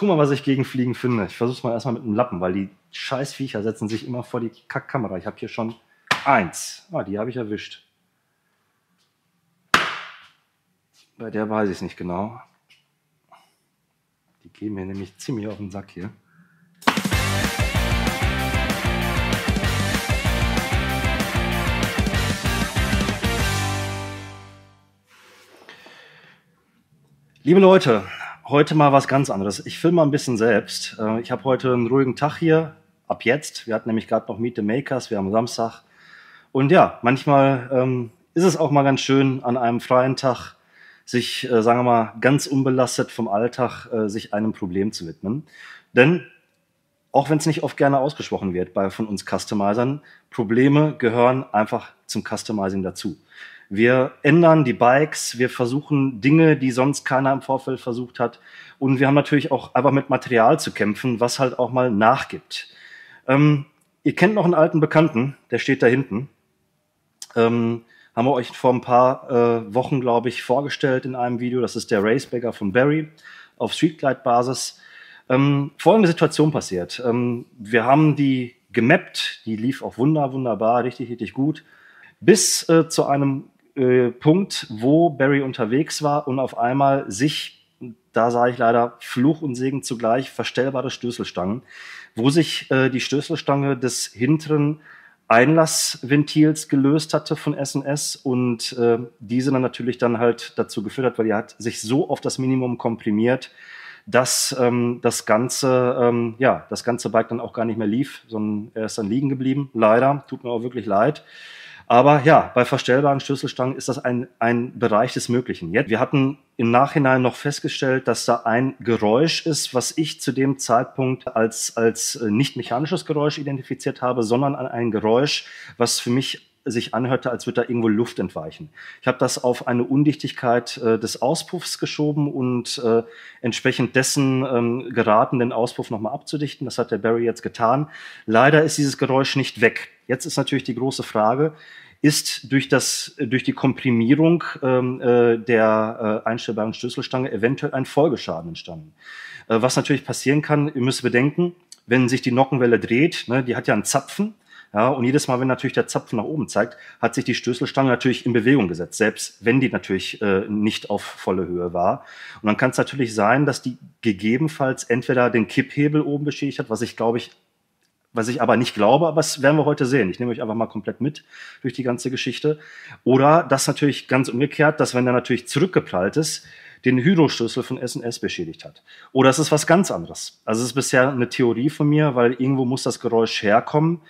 guck mal, was ich gegen Fliegen finde. Ich versuche es mal erstmal mit einem Lappen, weil die Scheißviecher setzen sich immer vor die Kackkamera. Ich habe hier schon 1. Ah, die habe ich erwischt. Bei der weiß ich es nicht genau. Die gehen mir nämlich ziemlich auf den Sack hier. Liebe Leute, heute mal was ganz anderes. Ich filme mal ein bisschen selbst. Ich habe heute einen ruhigen Tag hier, ab jetzt. Wir hatten nämlich gerade noch Meet the Makers, wir haben Samstag. Und ja, manchmal ist es auch mal ganz schön, an einem freien Tag sich, sagen wir mal, ganz unbelastet vom Alltag, sich einem Problem zu widmen. Denn, auch wenn es nicht oft gerne ausgesprochen wird von uns Customizern, Probleme gehören einfach zum Customizing dazu. Wir ändern die Bikes, wir versuchen Dinge, die sonst keiner im Vorfeld versucht hat. Und wir haben natürlich auch einfach mit Material zu kämpfen, was halt auch mal nachgibt. Ihr kennt noch einen alten Bekannten, der steht da hinten. Haben wir euch vor ein paar Wochen, glaube ich, vorgestellt in einem Video. Das ist der Racebagger von Barry auf Streetglide-Basis. Folgende Situation passiert. Wir haben die gemappt, die lief auch wunderbar, richtig gut. Bis zu einem Punkt, wo Barry unterwegs war und auf einmal sich, da sah ich leider Fluch und Segen zugleich, verstellbare Stößelstangen, wo sich die Stößelstange des hinteren Einlassventils gelöst hatte von S&S und diese dann natürlich dann halt dazu geführt hat, weil die hat sich so auf das Minimum komprimiert, dass das ganze Bike dann auch gar nicht mehr lief, sondern er ist dann liegen geblieben. Leider, tut mir auch wirklich leid. Aber ja, bei verstellbaren Stößelstangen ist das ein Bereich des Möglichen. Wir hatten im Nachhinein noch festgestellt, dass da ein Geräusch ist, was ich zu dem Zeitpunkt als nicht mechanisches Geräusch identifiziert habe, sondern ein Geräusch, was für mich sich anhörte, als würde da irgendwo Luft entweichen. Ich habe das auf eine Undichtigkeit des Auspuffs geschoben und entsprechend dessen geraten, den Auspuff nochmal abzudichten. Das hat der Barry jetzt getan. Leider ist dieses Geräusch nicht weg. Jetzt ist natürlich die große Frage, ist durch die Komprimierung der einstellbaren Stößelstange eventuell ein Folgeschaden entstanden. Was natürlich passieren kann, ihr müsst bedenken, wenn sich die Nockenwelle dreht, ne, die hat ja einen Zapfen, ja, und jedes Mal, wenn natürlich der Zapfen nach oben zeigt, hat sich die Stößelstange natürlich in Bewegung gesetzt, selbst wenn die natürlich nicht auf volle Höhe war. Und dann kann es natürlich sein, dass die gegebenenfalls entweder den Kipphebel oben beschädigt hat, was ich aber nicht glaube, aber das werden wir heute sehen. Ich nehme euch einfach mal komplett mit durch die ganze Geschichte. Oder das natürlich ganz umgekehrt, dass wenn er natürlich zurückgeprallt ist, den Hydroschlüssel von S&S beschädigt hat. Oder es ist was ganz anderes. Also es ist bisher eine Theorie von mir, weil irgendwo muss das Geräusch herkommen.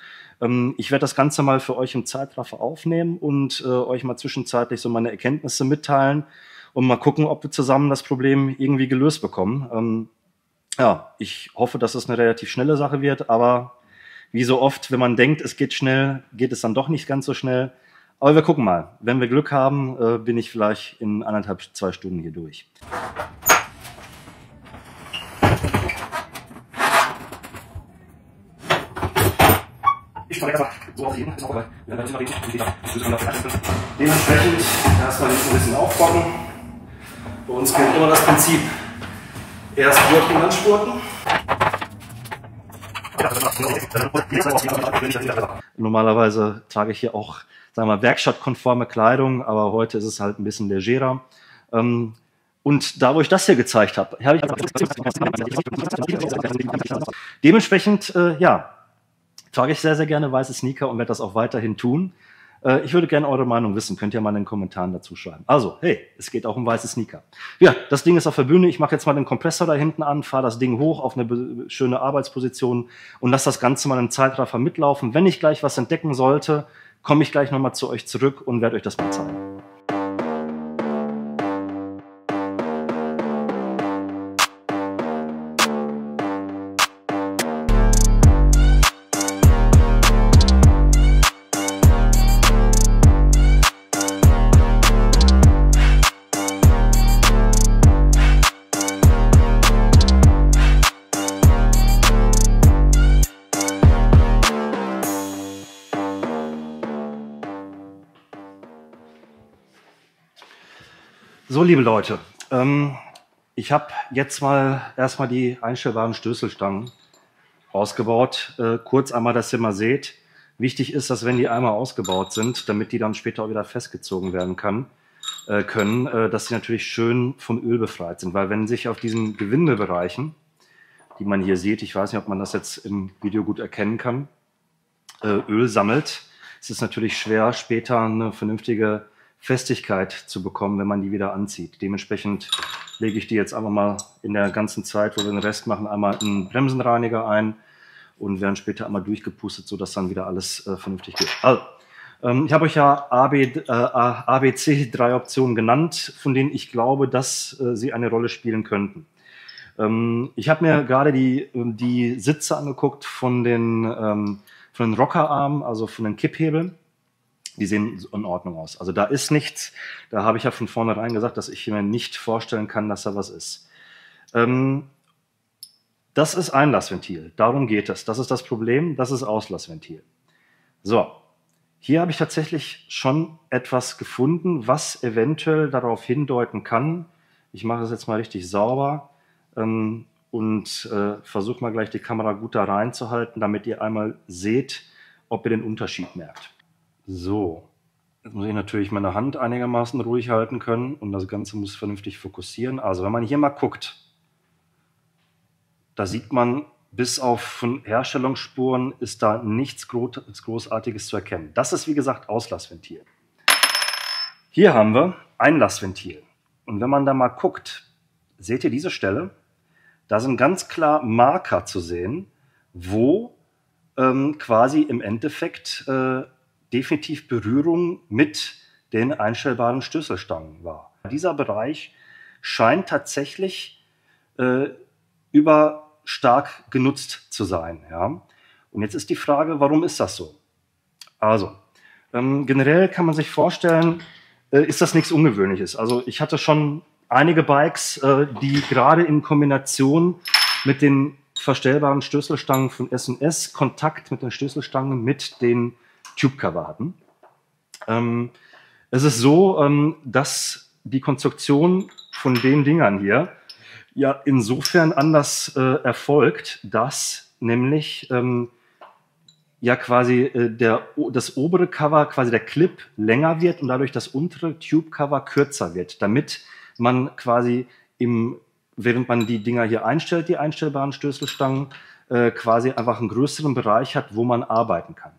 Ich werde das Ganze mal für euch im Zeitraffer aufnehmen und euch mal zwischenzeitlich so meine Erkenntnisse mitteilen und mal gucken, ob wir zusammen das Problem irgendwie gelöst bekommen. Ja, ich hoffe, dass es eine relativ schnelle Sache wird, aber wie so oft, wenn man denkt, es geht schnell, geht es dann doch nicht ganz so schnell. Aber wir gucken mal. Wenn wir Glück haben, bin ich vielleicht in 1,5, 2 Stunden hier durch. Ich fange einfach so auf jeden. Dementsprechend erstmal ein bisschen aufbocken. Bei uns gilt immer das Prinzip: erst Gurten, dann Spurten. Normalerweise trage ich hier auch, sagen wir mal, werkstattkonforme Kleidung, aber heute ist es halt ein bisschen legerer. Und da, wo ich das hier gezeigt habe, habe ich dementsprechend, ja, trage ich sehr, sehr gerne weiße Sneaker und werde das auch weiterhin tun. Ich würde gerne eure Meinung wissen, könnt ihr mal in den Kommentaren dazu schreiben. Also, hey, es geht auch um weiße Sneaker. Ja, das Ding ist auf der Bühne. Ich mache jetzt mal den Kompressor da hinten an, fahre das Ding hoch auf eine schöne Arbeitsposition und lasse das Ganze mal im Zeitraffer mitlaufen. Wenn ich gleich was entdecken sollte, komme ich gleich nochmal zu euch zurück und werde euch das mal zeigen. So, liebe Leute, Ich habe jetzt mal erstmal die einstellbaren Stößelstangen ausgebaut. Kurz einmal, dass ihr mal seht. Wichtig ist, dass wenn die einmal ausgebaut sind, damit die dann später auch wieder festgezogen werden können, dass sie natürlich schön vom Öl befreit sind. Weil wenn sich auf diesen Gewindebereichen, die man hier sieht, ich weiß nicht, ob man das jetzt im Video gut erkennen kann, Öl sammelt, ist es natürlich schwer, später eine vernünftige Festigkeit zu bekommen, wenn man die wieder anzieht. Dementsprechend lege ich die jetzt einfach mal in der ganzen Zeit, wo wir den Rest machen, einmal einen Bremsenreiniger ein und werden später einmal durchgepustet, sodass dann wieder alles vernünftig geht. Also, ich habe euch ja ABC 3 Optionen genannt, von denen ich glaube, dass sie eine Rolle spielen könnten. Ich habe mir gerade die Sitze angeguckt von den Rockerarmen, also von den Kipphebeln. Die sehen in Ordnung aus. Also da ist nichts. Da habe ich ja von vornherein gesagt, dass ich mir nicht vorstellen kann, dass da was ist. Das ist Einlassventil. Darum geht es. Das ist das Problem. Das ist Auslassventil. So, hier habe ich tatsächlich schon etwas gefunden, was eventuell darauf hindeuten kann. Ich mache das jetzt mal richtig sauber und versuche mal gleich die Kamera gut da reinzuhalten, damit ihr einmal seht, ob ihr den Unterschied merkt. So, jetzt muss ich natürlich meine Hand einigermaßen ruhig halten können und das Ganze muss vernünftig fokussieren. Also wenn man hier mal guckt, da sieht man, bis auf von Herstellungsspuren ist da nichts Großartiges zu erkennen. Das ist wie gesagt Auslassventil. Hier haben wir Einlassventil. Und wenn man da mal guckt, seht ihr diese Stelle? Da sind ganz klar Marker zu sehen, wo quasi im Endeffekt definitiv Berührung mit den einstellbaren Stößelstangen war. Dieser Bereich scheint tatsächlich überstark genutzt zu sein. Ja? Und jetzt ist die Frage, warum ist das so? Also, generell kann man sich vorstellen, ist das nichts Ungewöhnliches. Also ich hatte schon einige Bikes, die gerade in Kombination mit den verstellbaren Stößelstangen von S&S Kontakt mit den Stößelstangen mit den Tube-Cover hatten. Es ist so, dass die Konstruktion von den Dingern hier ja insofern anders erfolgt, dass nämlich ja quasi das obere Cover, quasi der Clip länger wird und dadurch das untere Tube-Cover kürzer wird, damit man quasi während man die Dinger hier einstellt, die einstellbaren Stößelstangen, quasi einfach einen größeren Bereich hat, wo man arbeiten kann.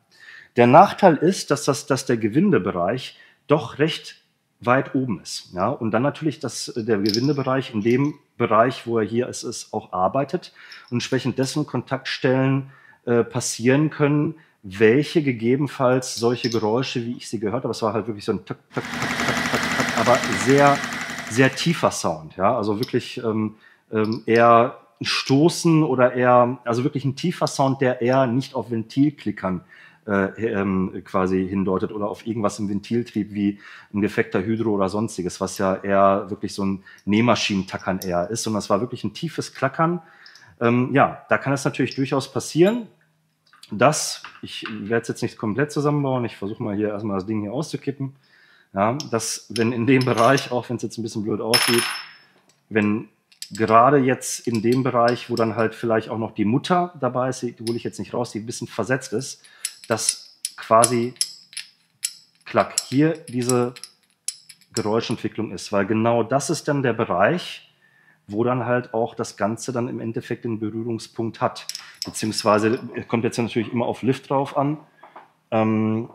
Der Nachteil ist, dass der Gewindebereich doch recht weit oben ist. Ja? Und dann natürlich, dass der Gewindebereich in dem Bereich, wo er hier ist, auch arbeitet und entsprechend dessen Kontaktstellen passieren können, welche gegebenenfalls solche Geräusche, wie ich sie gehört habe, es war halt wirklich so ein Tack, Tack, Tack, Tack, Tack, Tack, aber sehr, sehr tiefer Sound. Ja? Also wirklich eher ein Stoßen oder eher, also wirklich ein tiefer Sound, der eher nicht auf Ventilklickern quasi hindeutet oder auf irgendwas im Ventiltrieb wie ein defekter Hydro oder sonstiges, was ja eher wirklich so ein Nähmaschinentackern eher ist. Und das war wirklich ein tiefes Klackern. Ja, da kann es natürlich durchaus passieren, dass, ich werde es jetzt nicht komplett zusammenbauen, ich versuche mal hier erstmal das Ding hier auszukippen, ja, dass wenn in dem Bereich, auch wenn es jetzt ein bisschen blöd aussieht, wenn gerade jetzt in dem Bereich, wo dann halt vielleicht auch noch die Mutter dabei ist, die hole ich jetzt nicht raus, die ein bisschen versetzt ist, dass quasi klack hier diese Geräuschentwicklung ist, weil genau das ist dann der Bereich, wo dann halt auch das Ganze dann im Endeffekt den Berührungspunkt hat. Beziehungsweise kommt jetzt natürlich immer auf Lift drauf an. Man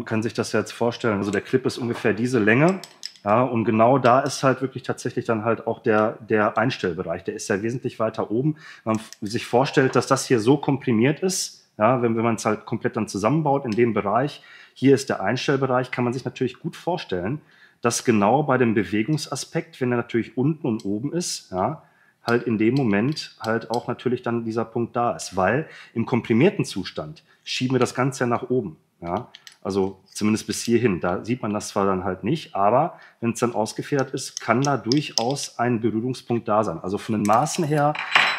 kann sich das jetzt vorstellen. Also der Clip ist ungefähr diese Länge. Ja, und genau da ist halt wirklich tatsächlich dann halt auch der Einstellbereich. Der ist ja wesentlich weiter oben. Wenn man sich vorstellt, dass das hier so komprimiert ist, ja, wenn man es halt komplett dann zusammenbaut in dem Bereich, hier ist der Einstellbereich, kann man sich natürlich gut vorstellen, dass genau bei dem Bewegungsaspekt, wenn er natürlich unten und oben ist, ja, halt in dem Moment halt auch natürlich dann dieser Punkt da ist. Weil im komprimierten Zustand schieben wir das Ganze ja nach oben. Ja. Also zumindest bis hierhin. Da sieht man das zwar dann halt nicht, aber wenn es dann ausgefedert ist, kann da durchaus ein Berührungspunkt da sein. Also von den Maßen her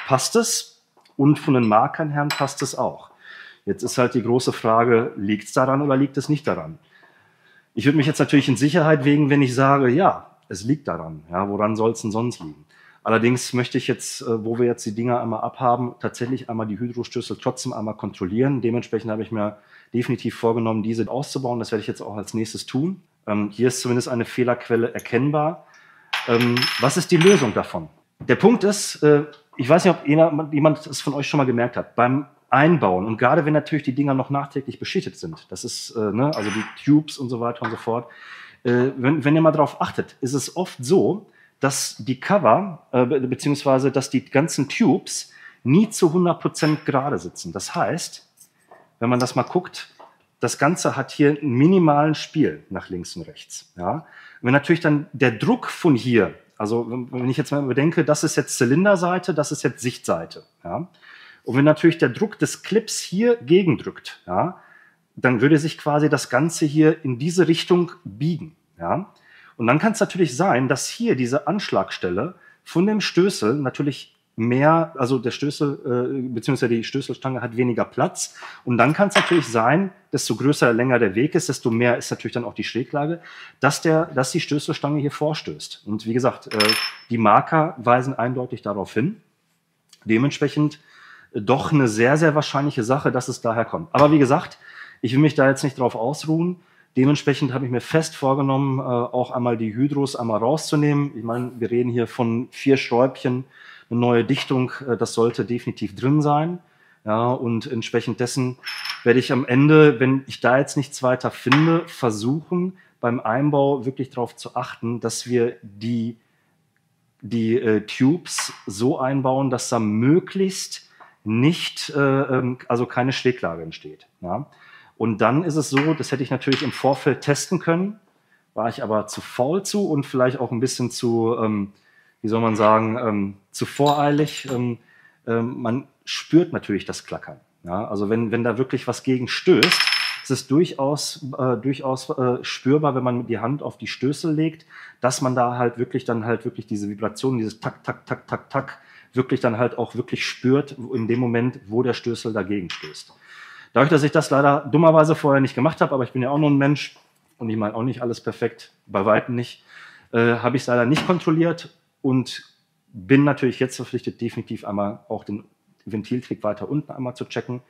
passt es und von den Markern her passt es auch. Jetzt ist halt die große Frage, liegt es daran oder liegt es nicht daran? Ich würde mich jetzt natürlich in Sicherheit wägen, wenn ich sage, ja, es liegt daran. Ja, woran soll es denn sonst liegen? Allerdings möchte ich jetzt, wo wir jetzt die Dinger einmal abhaben, tatsächlich einmal die Hydrostößel trotzdem einmal kontrollieren. Dementsprechend habe ich mir definitiv vorgenommen, diese auszubauen. Das werde ich jetzt auch als nächstes tun. Hier ist zumindest eine Fehlerquelle erkennbar. Was ist die Lösung davon? Der Punkt ist, ich weiß nicht, ob jemand es von euch schon mal gemerkt hat, beim Einbauen und gerade wenn natürlich die Dinger noch nachträglich beschichtet sind, das ist, also die Tubes und so weiter und so fort, wenn ihr mal darauf achtet, ist es oft so, dass die Cover, beziehungsweise dass die ganzen Tubes nie zu 100% gerade sitzen. Das heißt, wenn man das mal guckt, das Ganze hat hier einen minimalen Spiel nach links und rechts. Ja? Und wenn natürlich dann der Druck von hier, also wenn ich jetzt mal überdenke, das ist jetzt Zylinderseite, das ist jetzt Sichtseite. Ja? Und wenn natürlich der Druck des Clips hier gegendrückt, ja, dann würde sich quasi das Ganze hier in diese Richtung biegen. Ja? Und dann kann es natürlich sein, dass hier diese Anschlagstelle von dem Stößel natürlich mehr, also der Stößel, beziehungsweise die Stößelstange hat weniger Platz. Und dann kann es natürlich sein, desto größer, länger der Weg ist, desto mehr ist natürlich dann auch die Schräglage, dass die Stößelstange hier vorstößt. Und wie gesagt, die Marker weisen eindeutig darauf hin. Dementsprechend doch eine sehr, sehr wahrscheinliche Sache, dass es daher kommt. Aber wie gesagt, ich will mich da jetzt nicht drauf ausruhen. Dementsprechend habe ich mir fest vorgenommen, auch einmal die Hydros einmal rauszunehmen. Ich meine, wir reden hier von 4 Schräubchen, eine neue Dichtung, das sollte definitiv drin sein. Ja, und entsprechend dessen werde ich am Ende, wenn ich da jetzt nichts weiter finde, versuchen, beim Einbau wirklich darauf zu achten, dass wir die Tubes so einbauen, dass da möglichst nicht, also keine Schräglage entsteht. Ja. Und dann ist es so, das hätte ich natürlich im Vorfeld testen können, war ich aber zu faul zu und vielleicht auch ein bisschen zu, wie soll man sagen, zu voreilig. Man spürt natürlich das Klackern. Ja? Also wenn da wirklich was gegen stößt, ist es durchaus spürbar, wenn man die Hand auf die Stößel legt, dass man da halt wirklich diese Vibration, dieses Tak, Tak, Tak, Tak, Tak, wirklich dann halt auch wirklich spürt in dem Moment, wo der Stößel dagegen stößt. Dadurch, dass ich das leider dummerweise vorher nicht gemacht habe, aber ich bin ja auch nur ein Mensch und ich meine auch nicht alles perfekt, bei Weitem nicht, habe ich es leider nicht kontrolliert und bin natürlich jetzt verpflichtet, definitiv einmal auch den Ventiltrick weiter unten einmal zu checken. Und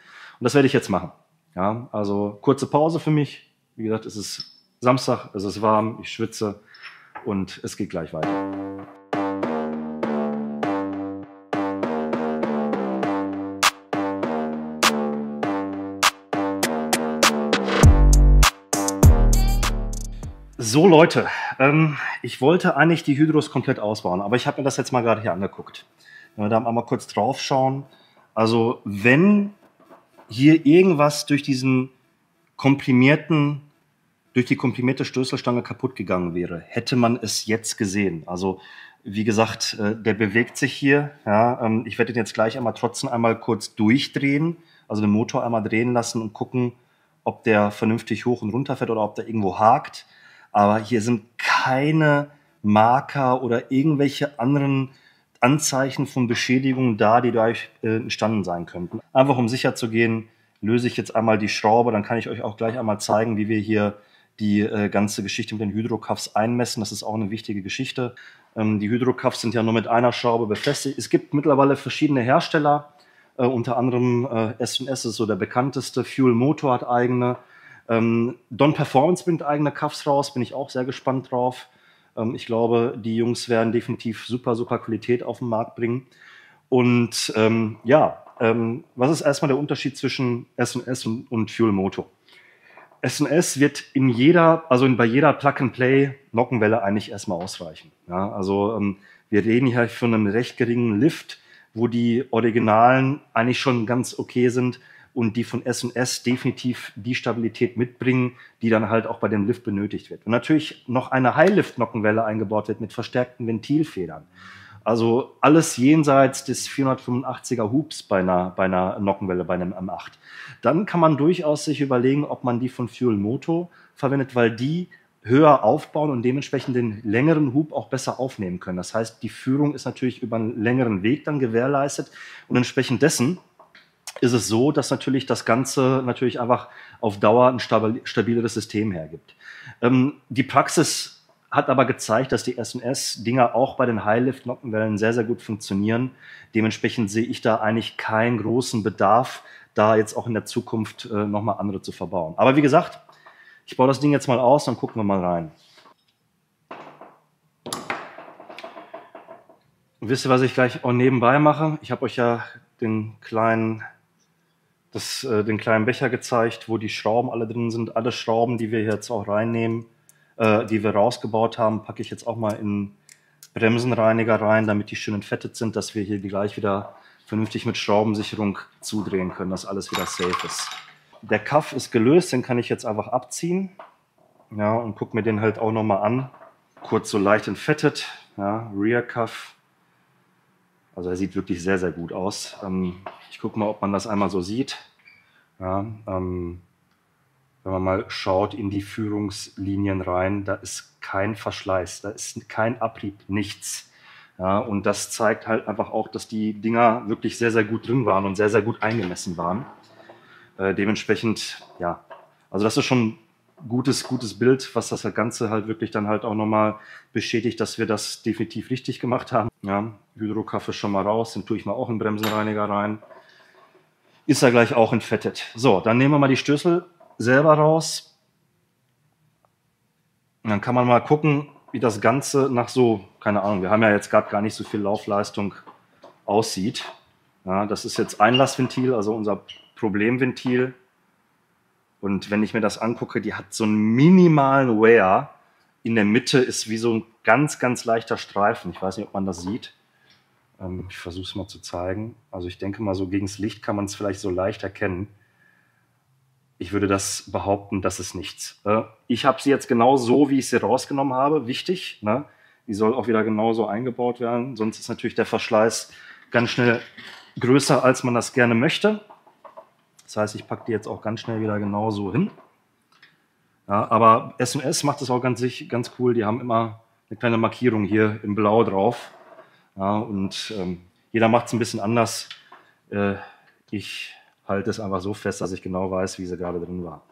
das werde ich jetzt machen. Ja, also kurze Pause für mich. Wie gesagt, es ist Samstag, es ist warm, ich schwitze und es geht gleich weiter. So Leute, ich wollte eigentlich die Hydros komplett ausbauen, aber ich habe mir das jetzt mal gerade hier angeguckt. Wenn wir da mal kurz drauf schauen, also wenn hier irgendwas durch die komprimierte Stößelstange kaputt gegangen wäre, hätte man es jetzt gesehen. Also wie gesagt, der bewegt sich hier. Ja, ich werde den jetzt gleich trotzdem einmal kurz durchdrehen, also den Motor einmal drehen lassen und gucken, ob der vernünftig hoch und runter fährt oder ob der irgendwo hakt. Aber hier sind keine Marker oder irgendwelche anderen Anzeichen von Beschädigungen da, die dadurch entstanden sein könnten. Einfach um sicher zu gehen, löse ich jetzt einmal die Schraube, dann kann ich euch auch gleich einmal zeigen, wie wir hier die ganze Geschichte mit den Hydrocuffs einmessen. Das ist auch eine wichtige Geschichte. Die Hydrocuffs sind ja nur mit einer Schraube befestigt. Es gibt mittlerweile verschiedene Hersteller, unter anderem S&S ist so der bekannteste, Fuel Motor hat eigene. Don Performance bringt eigene Cuffs raus, bin ich auch sehr gespannt drauf. Ich glaube, die Jungs werden definitiv super, super Qualität auf den Markt bringen. Und was ist erstmal der Unterschied zwischen S&S und Fuel Motor? S&S wird bei jeder Plug-and-Play-Nockenwelle eigentlich erstmal ausreichen. Ja, also wir reden hier von einem recht geringen Lift, wo die Originalen eigentlich schon ganz okay sind und die von S&S definitiv die Stabilität mitbringen, die dann halt auch bei dem Lift benötigt wird. Und natürlich noch eine High-Lift-Nockenwelle eingebaut wird mit verstärkten Ventilfedern. Also alles jenseits des 485er Hubs bei einer Nockenwelle, bei einem M8. Dann kann man durchaus sich überlegen, ob man die von Fuel Moto verwendet, weil die höher aufbauen und dementsprechend den längeren Hub auch besser aufnehmen können. Das heißt, die Führung ist natürlich über einen längeren Weg dann gewährleistet und entsprechend dessen ist es so, dass natürlich das Ganze natürlich einfach auf Dauer ein stabileres System hergibt. Die Praxis hat aber gezeigt, dass die S&S-Dinger auch bei den High-Lift-Nockenwellen sehr, sehr gut funktionieren. Dementsprechend sehe ich da eigentlich keinen großen Bedarf, da jetzt auch in der Zukunft nochmal andere zu verbauen. Aber wie gesagt, ich baue das Ding jetzt mal aus, dann gucken wir mal rein. Und wisst ihr, was ich gleich auch nebenbei mache? Ich habe euch ja den kleinen Becher gezeigt, wo die Schrauben alle drin sind. Alle Schrauben, die wir jetzt auch reinnehmen, die wir rausgebaut haben, packe ich jetzt auch mal in Bremsenreiniger rein, damit die schön entfettet sind, dass wir hier gleich wieder vernünftig mit Schraubensicherung zudrehen können, dass alles wieder safe ist. Der Kaff ist gelöst, den kann ich jetzt einfach abziehen. Ja, und gucke mir den halt auch nochmal an. Kurz so leicht entfettet. Ja, Rear Cuff. Also er sieht wirklich sehr, sehr gut aus. Ich gucke mal, ob man das einmal so sieht. Ja, wenn man mal schaut in die Führungslinien rein, da ist kein Verschleiß, da ist kein Abrieb, nichts. Ja, und das zeigt halt einfach auch, dass die Dinger wirklich sehr, sehr gut drin waren und sehr, sehr gut eingemessen waren. Dementsprechend, ja, also das ist schon ein gutes Bild, was das Ganze halt wirklich dann halt auch nochmal bestätigt, dass wir das definitiv richtig gemacht haben. Ja, Hydrokaff ist schon mal raus, den tue ich mal auch in Bremsenreiniger rein. Ist er gleich auch entfettet. So, dann nehmen wir mal die Stößel selber raus. Und dann kann man mal gucken, wie das Ganze nach so, keine Ahnung, wir haben ja jetzt gerade gar nicht so viel Laufleistung aussieht. Ja, das ist jetzt Einlassventil, also unser Problemventil. Und wenn ich mir das angucke, die hat so einen minimalen Wear. In der Mitte ist wie so ein ganz, ganz leichter Streifen. Ich weiß nicht, ob man das sieht. Ich versuche es mal zu zeigen. Also ich denke mal, so gegen das Licht kann man es vielleicht so leicht erkennen. Ich würde das behaupten, das ist nichts. Ich habe sie jetzt genau so, wie ich sie rausgenommen habe. Wichtig, ne? Die soll auch wieder genauso eingebaut werden. Sonst ist natürlich der Verschleiß ganz schnell größer, als man das gerne möchte. Das heißt, ich packe die jetzt auch ganz schnell wieder genauso hin. Ja, aber S&S macht das auch ganz cool. Die haben immer eine kleine Markierung hier in Blau drauf. Ja, und jeder macht es ein bisschen anders. Ich halte es einfach so fest, dass ich genau weiß, wie sie gerade drin war.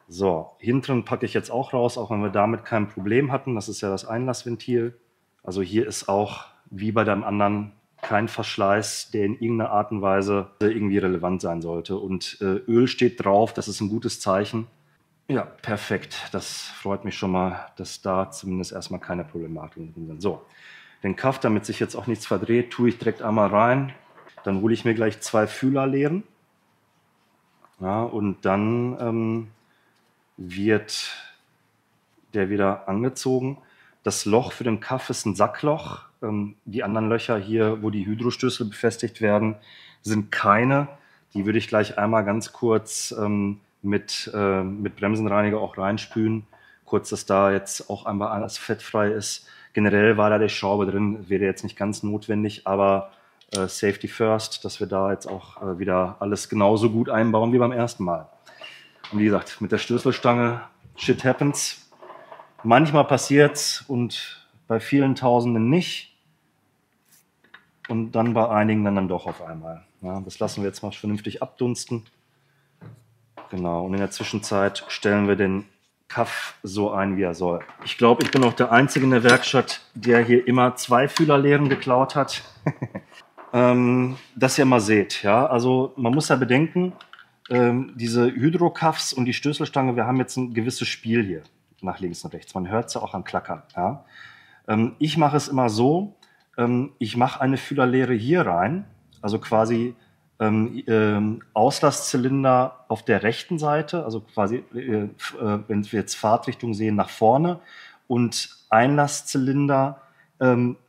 So, hinten packe ich jetzt auch raus, auch wenn wir damit kein Problem hatten. Das ist ja das Einlassventil. Also hier ist auch, wie bei dem anderen, kein Verschleiß, der in irgendeiner Art und Weise irgendwie relevant sein sollte. Und Öl steht drauf, das ist ein gutes Zeichen. Ja, perfekt. Das freut mich schon mal, dass da zumindest erstmal keine Problematiken drin sind. So, den Kaff, damit sich jetzt auch nichts verdreht, tue ich direkt einmal rein. Dann hole ich mir gleich 2 Fühlerleeren. Ja, und dann wird der wieder angezogen. Das Loch für den Kaff ist ein Sackloch. Die anderen Löcher hier, wo die Hydrostößel befestigt werden, sind keine. Die würde ich gleich einmal ganz kurz mit Bremsenreiniger auch reinspülen. Kurz, dass da jetzt auch einmal alles fettfrei ist. Generell war da die Schraube drin, wäre jetzt nicht ganz notwendig, aber Safety first, dass wir da jetzt auch wieder alles genauso gut einbauen wie beim ersten Mal. Und wie gesagt, mit der Stößelstange, shit happens. Manchmal passiert's und bei vielen Tausenden nicht. Und dann bei einigen dann doch auf einmal. Ja, das lassen wir jetzt mal vernünftig abdunsten. Genau, und in der Zwischenzeit stellen wir den Kaff so ein, wie er soll. Ich glaube, ich bin auch der Einzige in der Werkstatt, der hier immer 2 Fühlerlehren geklaut hat. Dass ihr mal seht. Ja? Also man muss ja bedenken, diese Hydrokaffs und die Stößelstange, wir haben jetzt ein gewisses Spiel hier nach links und rechts. Man hört es ja auch am Klackern. Ja? Ich mache es immer so, ich mache eine Fühlerlehre hier rein, also quasi Auslasszylinder auf der rechten Seite, also quasi, wenn wir jetzt Fahrtrichtung sehen, nach vorne und Einlasszylinder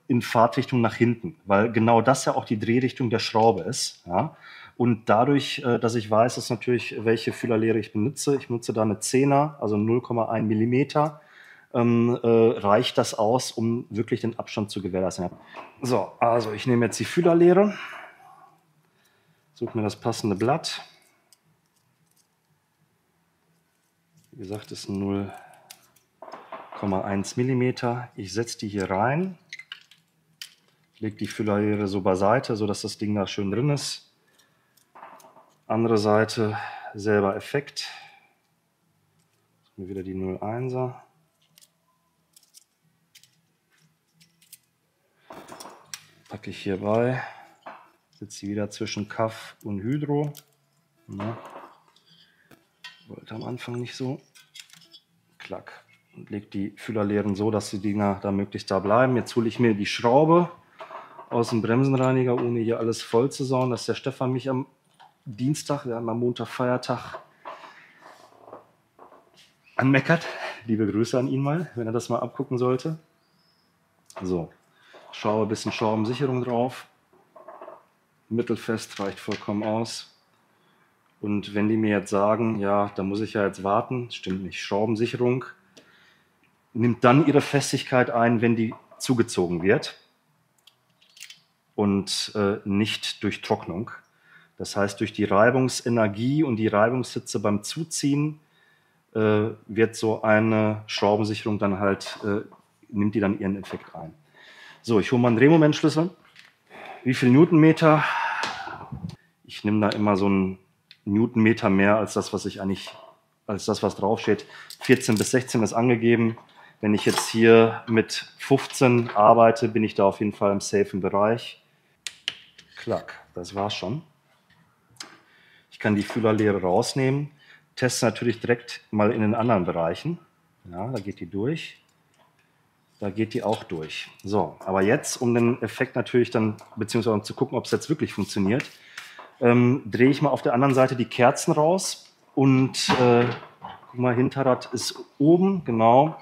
in Fahrtrichtung nach hinten, weil genau das ja auch die Drehrichtung der Schraube ist. Ja? Und dadurch, dass ich weiß, dass natürlich, welche Fühlerlehre ich benutze da eine 10er, also 0,1 Millimeter, reicht das aus, um wirklich den Abstand zu gewährleisten. So, also ich nehme jetzt die Fühlerlehre, suche mir das passende Blatt. Wie gesagt, ist 0,1 Millimeter. Ich setze die hier rein, lege die Fühlerlehre so beiseite, sodass das Ding da schön drin ist. Andere Seite, selber Effekt. Wieder die 0,1er. Packe ich hier bei. Sitzt sie wieder zwischen Kaff und Hydro. Na, wollte am Anfang nicht so. Klack. Und lege die Füllerleeren so, dass die Dinger da möglichst da bleiben. Jetzt hole ich mir die Schraube aus dem Bremsenreiniger, ohne hier alles voll zu sauen, dass der Stefan mich am Dienstag, wir haben am Montag Feiertag, anmeckert. Liebe Grüße an ihn mal, wenn er das mal abgucken sollte. So, Schraube, ein bisschen Schraubensicherung drauf. Mittelfest reicht vollkommen aus. Und wenn die mir jetzt sagen, ja, da muss ich ja jetzt warten, stimmt nicht, Schraubensicherung nimmt dann ihre Festigkeit ein, wenn die zugezogen wird und nicht durch Trocknung. Das heißt, durch die Reibungsenergie und die Reibungshitze beim Zuziehen wird so eine Schraubensicherung dann halt, nimmt die dann ihren Effekt ein. So, ich hole mal einen Drehmomentschlüssel. Wie viel Newtonmeter? Ich nehme da immer so einen Newtonmeter mehr als das, was ich eigentlich, als das, was draufsteht. 14 bis 16 ist angegeben. Wenn ich jetzt hier mit 15 arbeite, bin ich da auf jeden Fall im safen Bereich. Klack, das war's schon. Ich kann die Füllerleere rausnehmen. Teste natürlich direkt mal in den anderen Bereichen. Ja, da geht die durch. Da geht die auch durch. So, aber jetzt, um den Effekt natürlich dann, beziehungsweise um zu gucken, ob es jetzt wirklich funktioniert, drehe ich mal auf der anderen Seite die Kerzen raus und guck mal, Hinterrad ist oben, genau,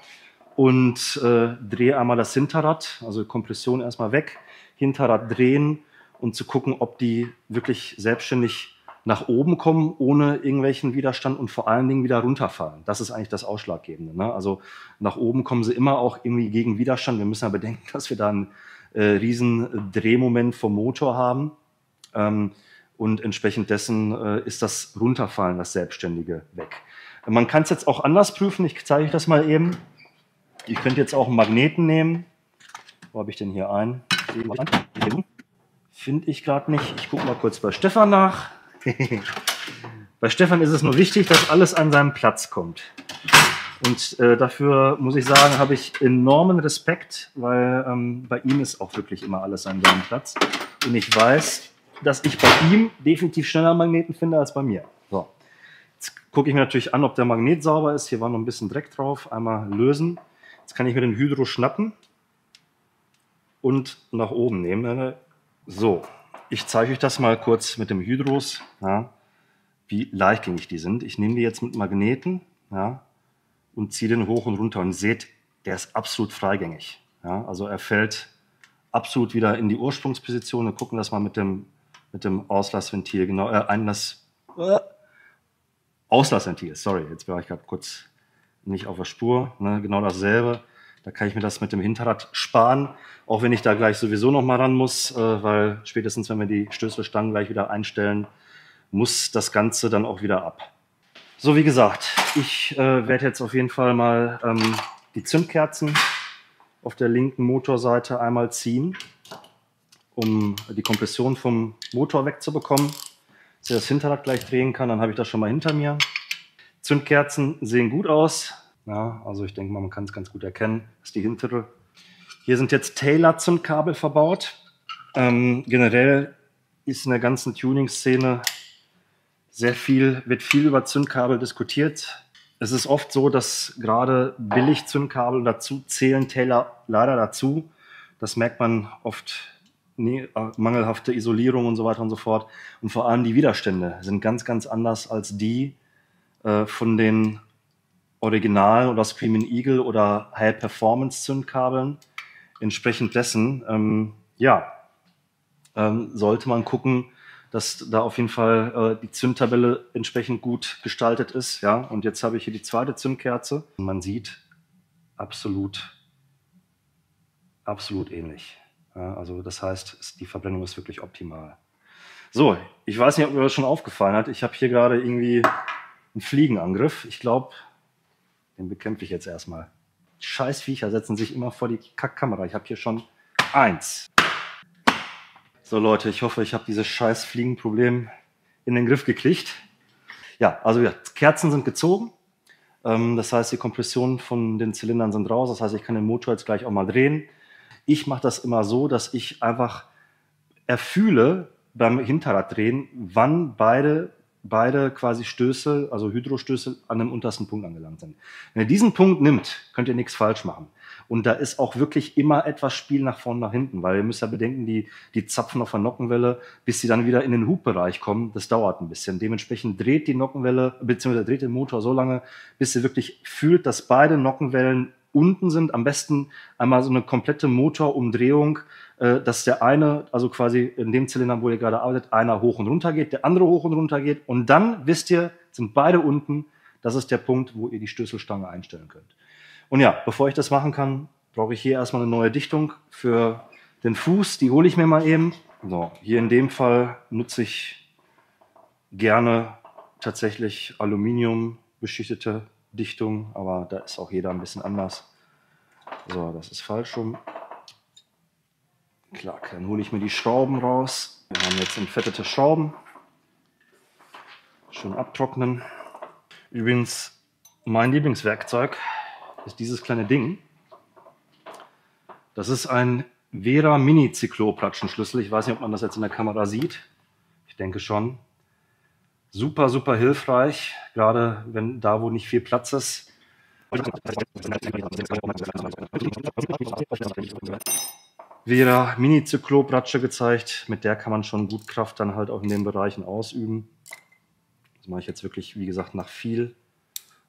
und drehe einmal das Hinterrad, also Kompression erstmal weg, Hinterrad drehen und zu gucken, ob die wirklich selbstständig nach oben kommen, ohne irgendwelchen Widerstand und vor allen Dingen wieder runterfallen. Das ist eigentlich das Ausschlaggebende. Ne? Also nach oben kommen sie immer auch irgendwie gegen Widerstand. Wir müssen ja bedenken, dass wir da einen riesen Drehmoment vom Motor haben. Und entsprechend dessen ist das Runterfallen, das Selbstständige, weg. Man kann es jetzt auch anders prüfen. Ich zeige euch das mal eben. Ihr könnt jetzt auch einen Magneten nehmen. Wo habe ich denn hier einen? Finde ich gerade nicht. Ich gucke mal kurz bei Stefan nach. Bei Stefan ist es nur wichtig, dass alles an seinen Platz kommt. Und dafür muss ich sagen, habe ich enormen Respekt, weil bei ihm ist auch wirklich immer alles an seinem Platz. Und ich weiß, dass ich bei ihm definitiv schneller Magneten finde als bei mir. So. Jetzt gucke ich mir natürlich an, ob der Magnet sauber ist. Hier war noch ein bisschen Dreck drauf. Einmal lösen. Jetzt kann ich mir den Hydro schnappen und nach oben nehmen. So, ich zeige euch das mal kurz mit dem Hydros, ja, wie leichtgängig die sind. Ich nehme die jetzt mit Magneten, ja, und ziehe den hoch und runter. Und seht, der ist absolut freigängig. Ja, also er fällt absolut wieder in die Ursprungsposition. Wir gucken das mal mit dem Auslassventil, genau, Auslassventil, sorry, jetzt war ich gerade kurz nicht auf der Spur, ne, genau dasselbe. Da kann ich mir das mit dem Hinterrad sparen, auch wenn ich da gleich sowieso noch mal ran muss, weil spätestens, wenn wir die Stößelstangen gleich wieder einstellen, muss das Ganze dann auch wieder ab. So, wie gesagt, ich werde jetzt auf jeden Fall mal die Zündkerzen auf der linken Motorseite einmal ziehen, um die Kompression vom Motor wegzubekommen, dass ich das Hinterrad gleich drehen kann. Dann habe ich das schon mal hinter mir. Zündkerzen sehen gut aus. Ja, also ich denke mal, man kann es ganz gut erkennen. Das ist die hintere. Hier sind jetzt Taylor-Zündkabel verbaut. Generell ist in der ganzen Tuning-Szene wird viel über Zündkabel diskutiert. Es ist oft so, dass gerade Billig-Zündkabel dazu zählen, Taylor leider dazu. Das merkt man oft, mangelhafte Isolierung und so weiter und so fort. Und vor allem die Widerstände sind ganz, ganz anders als die von den Original- oder Screaming Eagle oder High-Performance-Zündkabeln. Entsprechend dessen, sollte man gucken, dass da auf jeden Fall die Zündtabelle entsprechend gut gestaltet ist. Ja? Und jetzt habe ich hier die zweite Zündkerze. Man sieht absolut ähnlich. Ja? Also das heißt, die Verbrennung ist wirklich optimal. So, ich weiß nicht, ob mir das schon aufgefallen hat. Ich habe hier gerade irgendwie einen Fliegenangriff. Ich glaube, den bekämpfe ich jetzt erstmal. Scheiß Viecher setzen sich immer vor die Kackkamera. Ich habe hier schon 1. So Leute, ich hoffe, ich habe dieses scheiß Fliegenproblem in den Griff gekriegt. Ja, also ja, Kerzen sind gezogen. Das heißt, die Kompressionen von den Zylindern sind raus. Das heißt, ich kann den Motor jetzt gleich auch mal drehen. Ich mache das immer so, dass ich einfach erfühle beim Hinterraddrehen, wann beide quasi Stößel, also Hydrostößel, an dem untersten Punkt angelangt sind. Wenn ihr diesen Punkt nimmt, könnt ihr nichts falsch machen. Und da ist auch wirklich immer etwas Spiel nach vorne, nach hinten, weil ihr müsst ja bedenken, die Zapfen auf der Nockenwelle, bis sie dann wieder in den Hubbereich kommen, das dauert ein bisschen. Dementsprechend dreht die Nockenwelle, beziehungsweise dreht den Motor so lange, bis ihr wirklich fühlt, dass beide Nockenwellen unten sind. Am besten einmal so eine komplette Motorumdrehung, dass der eine, also quasi in dem Zylinder, wo ihr gerade arbeitet, einer hoch und runter geht, der andere hoch und runter geht. Und dann, wisst ihr, sind beide unten. Das ist der Punkt, wo ihr die Stößelstange einstellen könnt. Und ja, bevor ich das machen kann, brauche ich hier erstmal eine neue Dichtung für den Fuß. Die hole ich mir mal eben. So, hier in dem Fall nutze ich gerne tatsächlich Aluminium beschichtete Dichtung, aber da ist auch jeder ein bisschen anders. So, das ist falsch rum. Klar, dann hole ich mir die Schrauben raus. Wir haben jetzt entfettete Schrauben. Schön abtrocknen. Übrigens, mein Lieblingswerkzeug ist dieses kleine Ding. Das ist ein Vera Mini Cyclopratschenschlüssel. Ich weiß nicht, ob man das jetzt in der Kamera sieht. Ich denke schon. Super, super hilfreich, gerade wenn da, wo nicht viel Platz ist. Vera Mini Cyclopratsche gezeigt. Mit der kann man schon gut Kraft dann halt auch in den Bereichen ausüben. Das mache ich jetzt wirklich, wie gesagt, nach viel.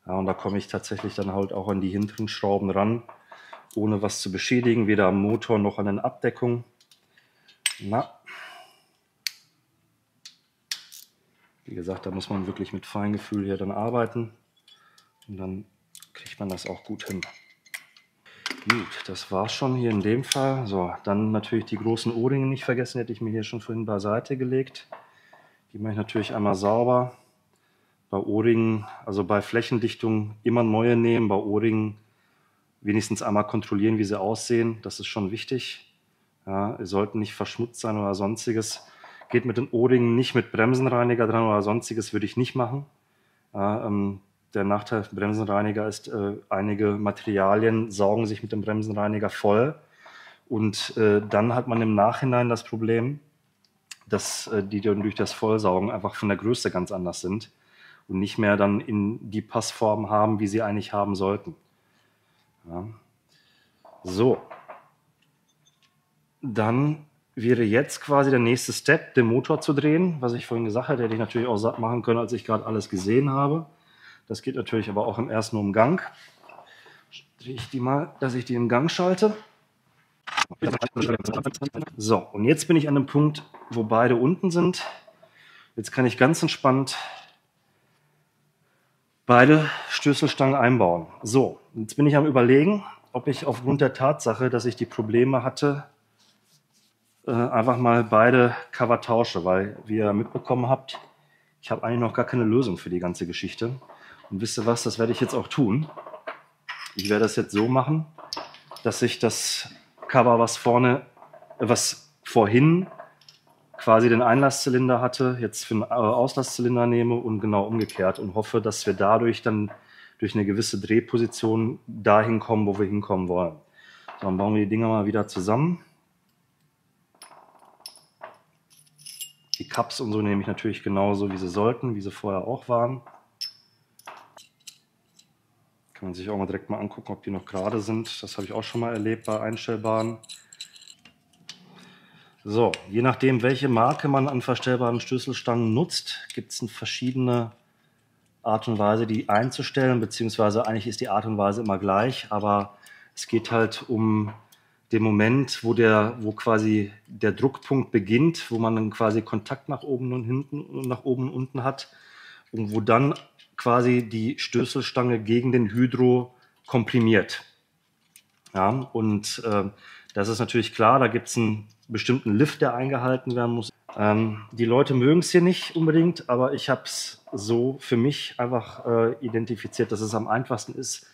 Ja, und da komme ich tatsächlich dann halt auch an die hinteren Schrauben ran, ohne was zu beschädigen, weder am Motor noch an den Abdeckungen. Na. Wie gesagt, da muss man wirklich mit Feingefühl hier dann arbeiten. Und dann kriegt man das auch gut hin. Gut, das war's schon hier in dem Fall. So, dann natürlich die großen O-Ringe nicht vergessen, hätte ich mir hier schon vorhin beiseite gelegt. Die mache ich natürlich einmal sauber. Bei O-Ringen, also bei Flächendichtung immer neue nehmen, bei O-Ringen wenigstens einmal kontrollieren, wie sie aussehen. Das ist schon wichtig. Ja, sie sollten nicht verschmutzt sein oder sonstiges. Geht mit den O-Ringen nicht mit Bremsenreiniger dran oder sonstiges, würde ich nicht machen. Ja, der Nachteil des Bremsenreiniger ist, einige Materialien saugen sich mit dem Bremsenreiniger voll. Und dann hat man im Nachhinein das Problem, dass die dann durch das Vollsaugen einfach von der Größe ganz anders sind und nicht mehr dann in die Passform haben, wie sie eigentlich haben sollten. Ja. So, dann wäre jetzt quasi der nächste Step, den Motor zu drehen. Was ich vorhin gesagt hatte, hätte ich natürlich auch machen können, als ich gerade alles gesehen habe. Das geht natürlich aber auch im ersten Umgang. Drehe ich die mal, dass ich die in Gang schalte. So, und jetzt bin ich an dem Punkt, wo beide unten sind. Jetzt kann ich ganz entspannt beide Stößelstangen einbauen. So, jetzt bin ich am Überlegen, ob ich aufgrund der Tatsache, dass ich die Probleme hatte, einfach mal beide Cover tausche, weil, wie ihr mitbekommen habt, ich habe eigentlich noch gar keine Lösung für die ganze Geschichte. Und wisst ihr was, das werde ich jetzt auch tun. Ich werde das jetzt so machen, dass ich das Cover, was vorhin quasi den Einlasszylinder hatte, jetzt für einen Auslasszylinder nehme und genau umgekehrt und hoffe, dass wir dadurch dann durch eine gewisse Drehposition dahin kommen, wo wir hinkommen wollen. So, dann bauen wir die Dinger mal wieder zusammen. Die Cups und so nehme ich natürlich genauso, wie sie sollten, wie sie vorher auch waren. Kann man sich auch mal direkt mal angucken, ob die noch gerade sind. Das habe ich auch schon mal erlebt bei einstellbaren. So, je nachdem, welche Marke man an verstellbaren Stößelstangen nutzt, gibt es verschiedene Art und Weise, die einzustellen, beziehungsweise eigentlich ist die Art und Weise immer gleich, aber es geht halt um den Moment, wo quasi der Druckpunkt beginnt, wo man dann quasi Kontakt nach oben und hinten, nach oben und unten hat und wo dann quasi die Stößelstange gegen den Hydro komprimiert. Ja, und das ist natürlich klar, da gibt es einen bestimmten Lift, der eingehalten werden muss. Die Leute mögen es hier nicht unbedingt, aber ich habe es so für mich einfach identifiziert, dass es am einfachsten ist,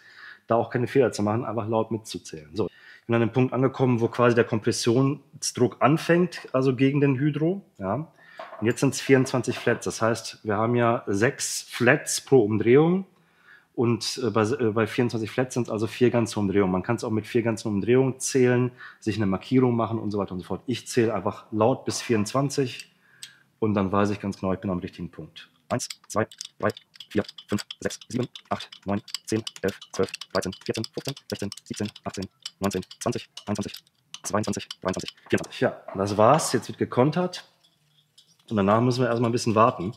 da auch keine Fehler zu machen, einfach laut mitzuzählen. So, ich bin an dem Punkt angekommen, wo quasi der Kompressionsdruck anfängt, also gegen den Hydro. Ja. Und jetzt sind es 24 Flats, das heißt, wir haben ja 6 Flats pro Umdrehung und bei 24 Flats sind es also 4 ganze Umdrehungen. Man kann es auch mit 4 ganzen Umdrehungen zählen, sich eine Markierung machen und so weiter und so fort. Ich zähle einfach laut bis 24 und dann weiß ich ganz genau, ich bin am richtigen Punkt. 1, 2, 3, 4, 5, 6, 7, 8, 9, 10, 11, 12, 13, 14, 15, 16, 17, 18, 19, 20, 21, 22, 23, 24. Ja, das war's. Jetzt wird gekontert. Und danach müssen wir erstmal ein bisschen warten.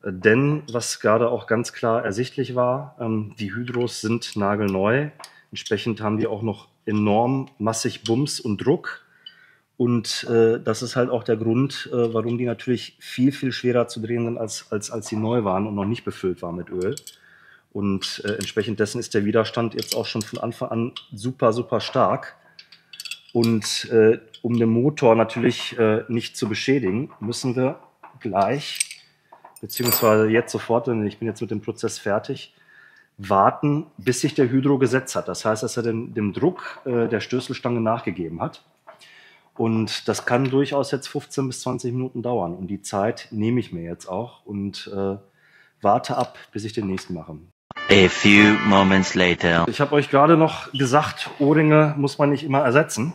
Denn, was gerade auch ganz klar ersichtlich war, die Hydros sind nagelneu. Entsprechend haben die auch noch enorm massig Bums und Druck. Und das ist halt auch der Grund, warum die natürlich viel, viel schwerer zu drehen sind, als sie neu waren und noch nicht befüllt waren mit Öl. Und entsprechend dessen ist der Widerstand jetzt auch schon von Anfang an super, super stark. Und um den Motor natürlich nicht zu beschädigen, müssen wir gleich, beziehungsweise jetzt sofort, denn ich bin jetzt mit dem Prozess fertig, warten, bis sich der Hydro gesetzt hat. Das heißt, dass er dem Druck der Stößelstange nachgegeben hat. Und das kann durchaus jetzt 15 bis 20 Minuten dauern. Und die Zeit nehme ich mir jetzt auch und warte ab, bis ich den nächsten mache. A few moments later. Ich habe euch gerade noch gesagt, O-Ringe muss man nicht immer ersetzen.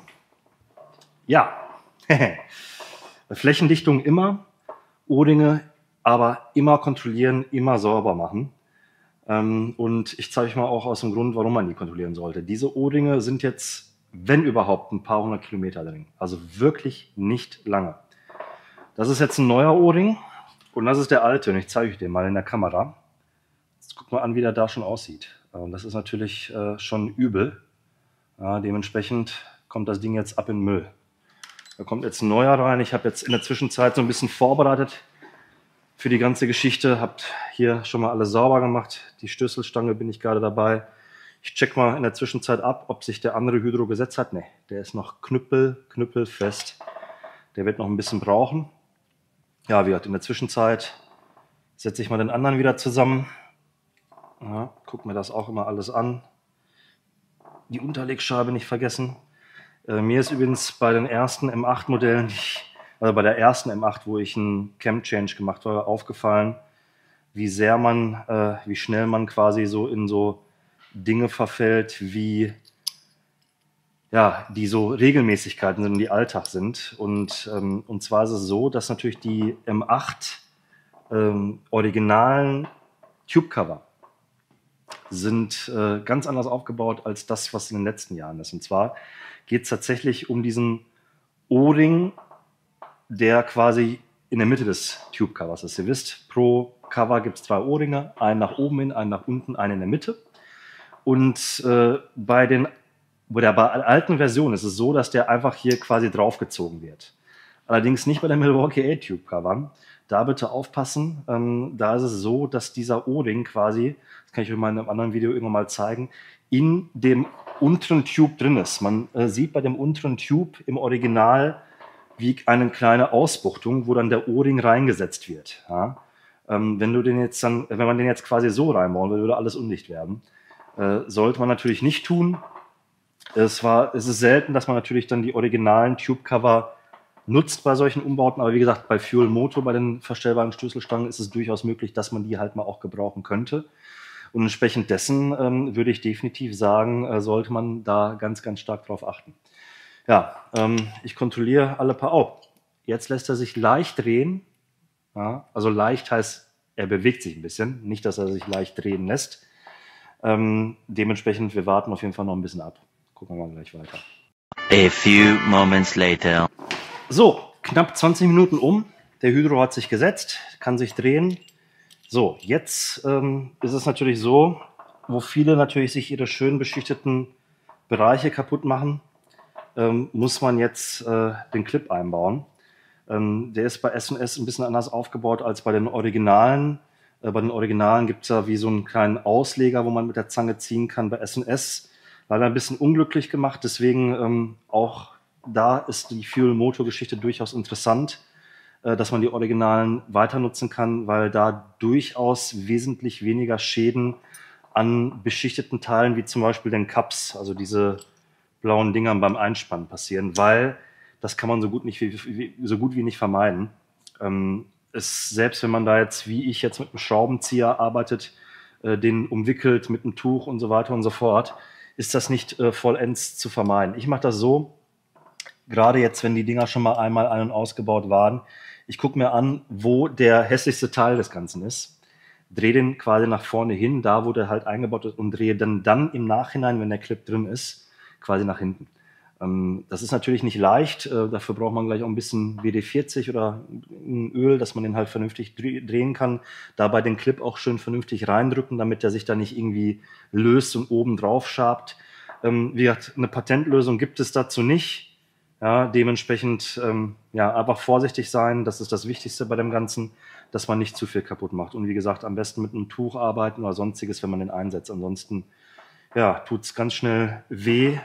Ja, Flächendichtung immer, O-Ringe aber immer kontrollieren, immer sauber machen. Und ich zeige euch mal auch aus dem Grund, warum man die kontrollieren sollte. Diese O-Ringe sind jetzt, wenn überhaupt, ein paar hundert Kilometer drin. Also wirklich nicht lange. Das ist jetzt ein neuer O-Ring und das ist der alte. Und ich zeige euch den mal in der Kamera. Jetzt guckt mal an, wie der da schon aussieht. Das ist natürlich schon übel. Ja, dementsprechend kommt das Ding jetzt ab in den Müll. Da kommt jetzt ein neuer rein. Ich habe jetzt in der Zwischenzeit so ein bisschen vorbereitet für die ganze Geschichte. Habt hier schon mal alles sauber gemacht. Die Stößelstange bin ich gerade dabei. Ich check mal in der Zwischenzeit ab, ob sich der andere Hydro gesetzt hat. Ne, der ist noch knüppelfest. Der wird noch ein bisschen brauchen. Ja, wie gesagt, in der Zwischenzeit setze ich mal den anderen wieder zusammen. Ja, guck mir das auch immer alles an. Die Unterlegscheibe nicht vergessen. Mir ist übrigens bei den ersten M8-Modellen, also bei der ersten M8, wo ich einen Cam-Change gemacht habe, aufgefallen, wie schnell man quasi so in so Dinge verfällt, wie, ja, die so Regelmäßigkeiten sind, die Alltag sind. Und zwar ist es so, dass natürlich die M8 originalen Tube-Cover sind ganz anders aufgebaut als das, was in den letzten Jahren ist. Und zwar geht es tatsächlich um diesen O-Ring, der quasi in der Mitte des Tube-Covers ist. Ihr wisst, pro Cover gibt es 2 O-Ringe, einen nach oben hin, einen nach unten, einen in der Mitte. Und bei der alten Version ist es so, dass der einfach hier quasi draufgezogen wird. Allerdings nicht bei der Milwaukee A-Tube-Covern. Da bitte aufpassen. Da ist es so, dass dieser O-Ring quasi, das kann ich euch mal in einem anderen Video irgendwann mal zeigen, in dem unteren Tube drin ist. Man sieht bei dem unteren Tube im Original wie eine kleine Ausbuchtung, wo dann der O-Ring reingesetzt wird. Ja? Wenn man den jetzt quasi so reinbauen würde, würde alles undicht werden. Sollte man natürlich nicht tun. Es ist selten, dass man natürlich dann die originalen Tube-Cover nutzt bei solchen Umbauten, aber wie gesagt, bei Fuel Moto, bei den verstellbaren Stößelstangen ist es durchaus möglich, dass man die halt mal auch gebrauchen könnte. Und entsprechend dessen würde ich definitiv sagen, sollte man da ganz, ganz stark drauf achten. Ja, ich kontrolliere alle paar. Oh, jetzt lässt er sich leicht drehen. Ja, also leicht heißt, er bewegt sich ein bisschen, nicht, dass er sich leicht drehen lässt. Dementsprechend, wir warten auf jeden Fall noch ein bisschen ab. Gucken wir mal gleich weiter. A few moments later. So, knapp 20 Minuten um. Der Hydro hat sich gesetzt, kann sich drehen. So, jetzt ist es natürlich so, wo viele natürlich sich ihre schön beschichteten Bereiche kaputt machen, muss man jetzt den Clip einbauen. Der ist bei S&S ein bisschen anders aufgebaut als bei den Originalen. Bei den Originalen gibt es ja wie so einen kleinen Ausleger, wo man mit der Zange ziehen kann. Bei S&S leider ein bisschen unglücklich gemacht, deswegen auch da ist die Fuel-Motor-Geschichte durchaus interessant, dass man die Originalen weiter nutzen kann, weil da durchaus wesentlich weniger Schäden an beschichteten Teilen, wie zum Beispiel den Cups, also diese blauen Dingern beim Einspannen passieren, weil das kann man so gut wie nicht vermeiden. Selbst wenn man da jetzt, wie ich jetzt mit einem Schraubenzieher arbeitet, den umwickelt mit einem Tuch und so weiter und so fort, ist das nicht vollends zu vermeiden. Ich mache das so, gerade jetzt, wenn die Dinger schon mal einmal ein- und ausgebaut waren, ich gucke mir an, wo der hässlichste Teil des Ganzen ist, drehe den quasi nach vorne hin, da wo der halt eingebaut ist, und drehe dann im Nachhinein, wenn der Clip drin ist, quasi nach hinten. Das ist natürlich nicht leicht, dafür braucht man gleich auch ein bisschen WD-40 oder ein Öl, dass man den halt vernünftig drehen kann. Dabei den Clip auch schön vernünftig reindrücken, damit der sich da nicht irgendwie löst und oben drauf schabt. Wie gesagt, eine Patentlösung gibt es dazu nicht. Ja, dementsprechend ja, einfach vorsichtig sein, das ist das Wichtigste bei dem Ganzen, dass man nicht zu viel kaputt macht. Und wie gesagt, am besten mit einem Tuch arbeiten oder sonstiges, wenn man den einsetzt. Ansonsten ja, tut es ganz schnell weh,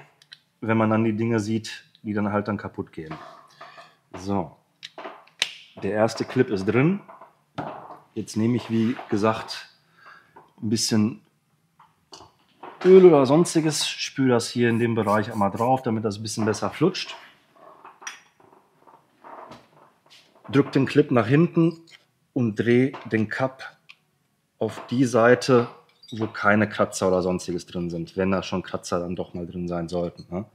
wenn man dann die Dinge sieht, die dann halt dann kaputt gehen. So, der erste Clip ist drin. Jetzt nehme ich, wie gesagt, ein bisschen Öl oder sonstiges, spüle das hier in dem Bereich einmal drauf, damit das ein bisschen besser flutscht. Drücke den Clip nach hinten und drehe den Cup auf die Seite, wo keine Kratzer oder sonstiges drin sind, wenn da schon Kratzer dann doch mal drin sein sollten. Ne?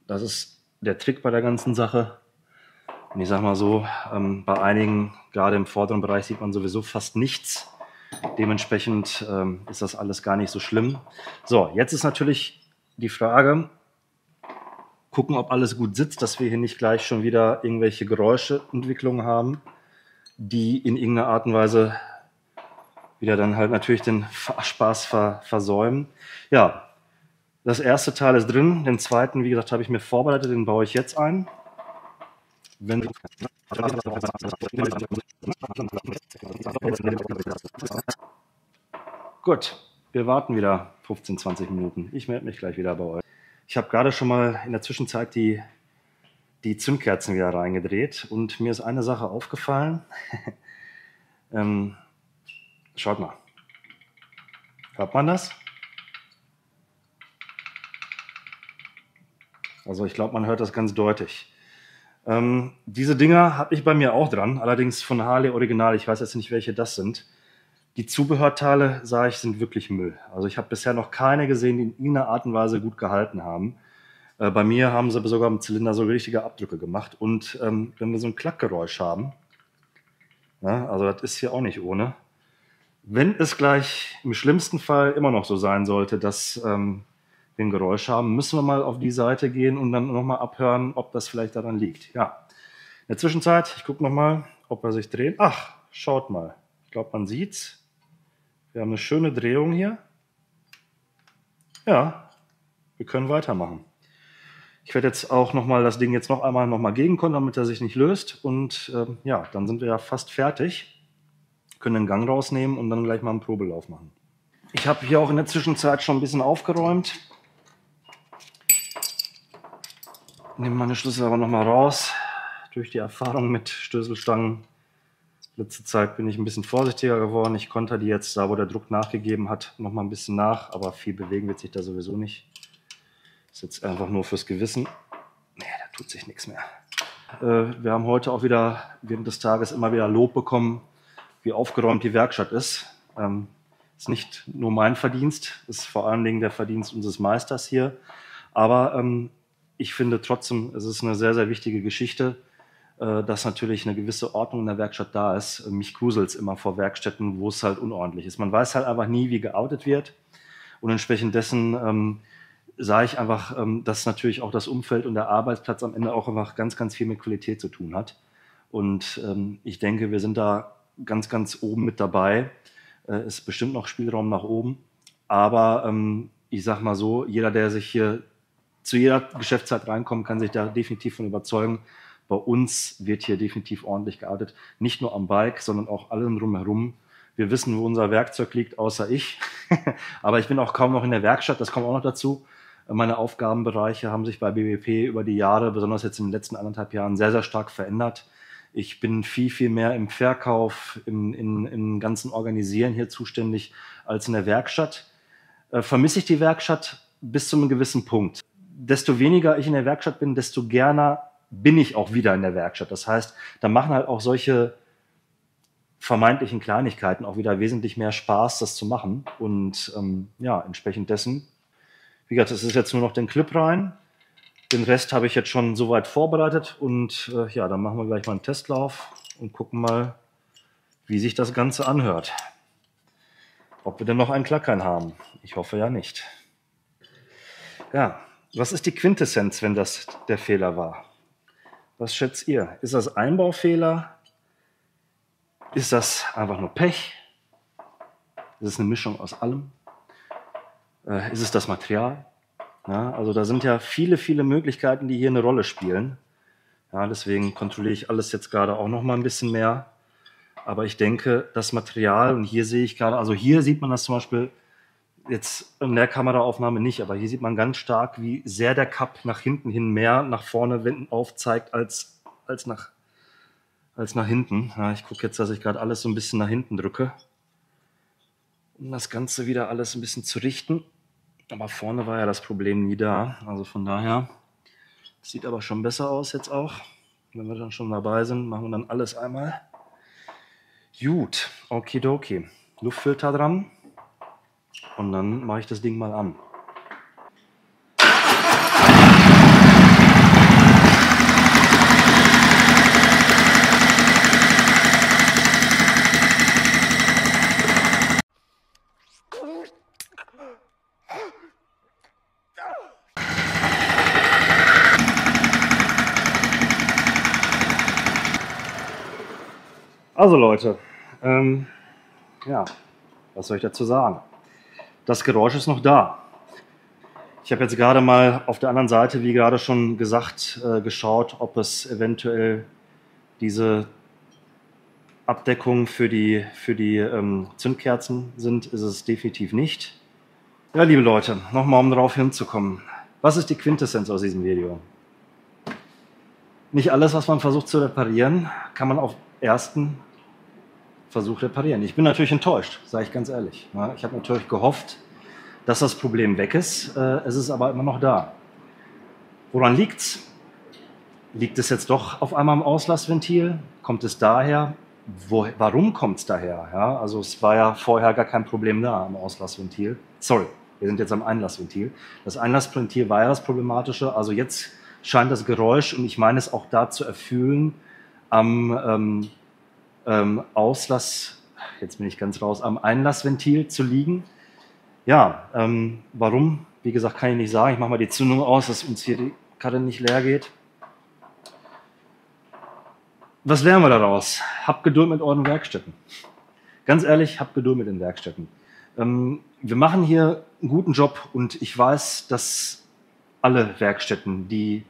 Das ist der Trick bei der ganzen Sache. Und ich sag mal so, bei einigen, gerade im vorderen Bereich, sieht man sowieso fast nichts. Dementsprechend ist das alles gar nicht so schlimm. So, jetzt ist natürlich die Frage, gucken, ob alles gut sitzt, dass wir hier nicht gleich schon wieder irgendwelche Geräuscheentwicklungen haben, die in irgendeiner Art und Weise wieder dann halt natürlich den Spaß versäumen. Ja, das erste Teil ist drin, den zweiten, wie gesagt, habe ich mir vorbereitet, den baue ich jetzt ein. Gut, wir warten wieder 15, 20 Minuten. Ich melde mich gleich wieder bei euch. Ich habe gerade schon mal in der Zwischenzeit die Zündkerzen wieder reingedreht und mir ist eine Sache aufgefallen. Schaut mal. Hört man das? Also ich glaube, man hört das ganz deutlich. Diese Dinger habe ich bei mir auch dran, allerdings von Harley Original. Ich weiß jetzt nicht, welche das sind. Die Zubehörteile, sage ich, sind wirklich Müll. Also ich habe bisher noch keine gesehen, die in irgendeiner Art und Weise gut gehalten haben. Bei mir haben sie sogar im Zylinder so richtige Abdrücke gemacht. Und wenn wir so ein Klackgeräusch haben, ja, also das ist hier auch nicht ohne. Wenn es gleich im schlimmsten Fall immer noch so sein sollte, dass wir ein Geräusch haben, müssen wir mal auf die Seite gehen und dann nochmal abhören, ob das vielleicht daran liegt. Ja, in der Zwischenzeit, ich gucke nochmal, ob er sich dreht. Ach, schaut mal. Ich glaube, man sieht's. Wir haben eine schöne Drehung hier. Ja, wir können weitermachen. Ich werde jetzt auch nochmal das Ding jetzt noch einmal gegenkommen, damit er sich nicht löst. Und ja, dann sind wir ja fast fertig. Können den Gang rausnehmen und dann gleich mal einen Probelauf machen. Ich habe hier auch in der Zwischenzeit schon ein bisschen aufgeräumt. Nehme meine Schlüssel aber nochmal raus. Durch die Erfahrung mit Stößelstangen. Letzte Zeit bin ich ein bisschen vorsichtiger geworden. Ich konnte die jetzt, da wo der Druck nachgegeben hat, nochmal ein bisschen nach. Aber viel bewegen wird sich da sowieso nicht. Ist jetzt einfach nur fürs Gewissen. Nee, da tut sich nichts mehr. Wir haben heute auch wieder während des Tages immer wieder Lob bekommen, wie aufgeräumt die Werkstatt ist. Ist nicht nur mein Verdienst, ist vor allen Dingen der Verdienst unseres Meisters hier. Aber ich finde trotzdem, es ist eine sehr, sehr wichtige Geschichte, dass natürlich eine gewisse Ordnung in der Werkstatt da ist. Mich gruselt es immer vor Werkstätten, wo es halt unordentlich ist. Man weiß halt einfach nie, wie geoutet wird. Und entsprechend dessen sage ich einfach, dass natürlich auch das Umfeld und der Arbeitsplatz am Ende auch einfach ganz, ganz viel mit Qualität zu tun hat. Und ich denke, wir sind da ganz, ganz oben mit dabei. Ist bestimmt noch Spielraum nach oben. Aber ich sag mal so, jeder, der sich hier zu jeder Geschäftszeit reinkommt, kann sich da definitiv von überzeugen. Bei uns wird hier definitiv ordentlich gearbeitet. Nicht nur am Bike, sondern auch allem drumherum. Wir wissen, wo unser Werkzeug liegt, außer ich. Aber ich bin auch kaum noch in der Werkstatt, das kommt auch noch dazu. Meine Aufgabenbereiche haben sich bei BWP über die Jahre, besonders jetzt in den letzten 1,5 Jahren, sehr, sehr stark verändert. Ich bin viel, viel mehr im Verkauf, im ganzen Organisieren hier zuständig als in der Werkstatt. Vermisse ich die Werkstatt bis zu einem gewissen Punkt. Desto weniger ich in der Werkstatt bin, desto gerne bin ich auch wieder in der Werkstatt. Das heißt, da machen halt auch solche vermeintlichen Kleinigkeiten auch wieder wesentlich mehr Spaß, das zu machen. Und ja, entsprechend dessen, wie gesagt, es ist jetzt nur noch den Clip rein. Den Rest habe ich jetzt schon soweit vorbereitet und ja, dann machen wir gleich mal einen Testlauf und gucken mal, wie sich das Ganze anhört. Ob wir denn noch einen Klackern haben. Ich hoffe ja nicht. Ja, was ist die Quintessenz, wenn das der Fehler war? Was schätzt ihr? Ist das Einbaufehler? Ist das einfach nur Pech? Ist es eine Mischung aus allem? Ist es das Material? Ja, also da sind ja viele, viele Möglichkeiten, die hier eine Rolle spielen. Ja, deswegen kontrolliere ich alles jetzt gerade auch noch mal ein bisschen mehr. Aber ich denke, das Material, und hier sehe ich gerade, also hier sieht man das zum Beispiel jetzt in der Kameraaufnahme nicht, aber hier sieht man ganz stark, wie sehr der Cup nach hinten hin mehr nach vorne aufzeigt als nach hinten. Ja, ich gucke jetzt, dass ich gerade alles so ein bisschen nach hinten drücke, um das Ganze wieder alles ein bisschen zu richten. Aber vorne war ja das Problem nie da. Also von daher, sieht aber schon besser aus jetzt auch. Wenn wir dann schon dabei sind, machen wir dann alles einmal. Gut, okidoki. Luftfilter dran. Und dann mache ich das Ding mal an. Also Leute, ja, was soll ich dazu sagen? Das Geräusch ist noch da. Ich habe jetzt gerade mal auf der anderen Seite, wie gerade schon gesagt, geschaut, ob es eventuell diese Abdeckung für die Zündkerzen sind. Ist es definitiv nicht. Ja, liebe Leute, nochmal um darauf hinzukommen. Was ist die Quintessenz aus diesem Video? Nicht alles, was man versucht zu reparieren, kann man auf ersten Versuch reparieren. Ich bin natürlich enttäuscht, sage ich ganz ehrlich. Ich habe natürlich gehofft, dass das Problem weg ist. Es ist aber immer noch da. Woran liegt's? Liegt es jetzt doch auf einmal am Auslassventil? Kommt es daher? Warum kommt es daher? Ja, also es war ja vorher gar kein Problem da am Auslassventil. Sorry, wir sind jetzt am Einlassventil. Das Einlassventil war ja das Problematische. Also jetzt scheint das Geräusch, und ich meine es auch da zu erfüllen, am jetzt bin ich ganz raus, am Einlassventil zu liegen. Ja, warum? Wie gesagt, kann ich nicht sagen. Ich mache mal die Zündung aus, dass uns hier die Karre nicht leer geht. Was lernen wir daraus? Habt Geduld mit euren Werkstätten. Ganz ehrlich, habt Geduld mit den Werkstätten. Wir machen hier einen guten Job und ich weiß, dass alle Werkstätten, die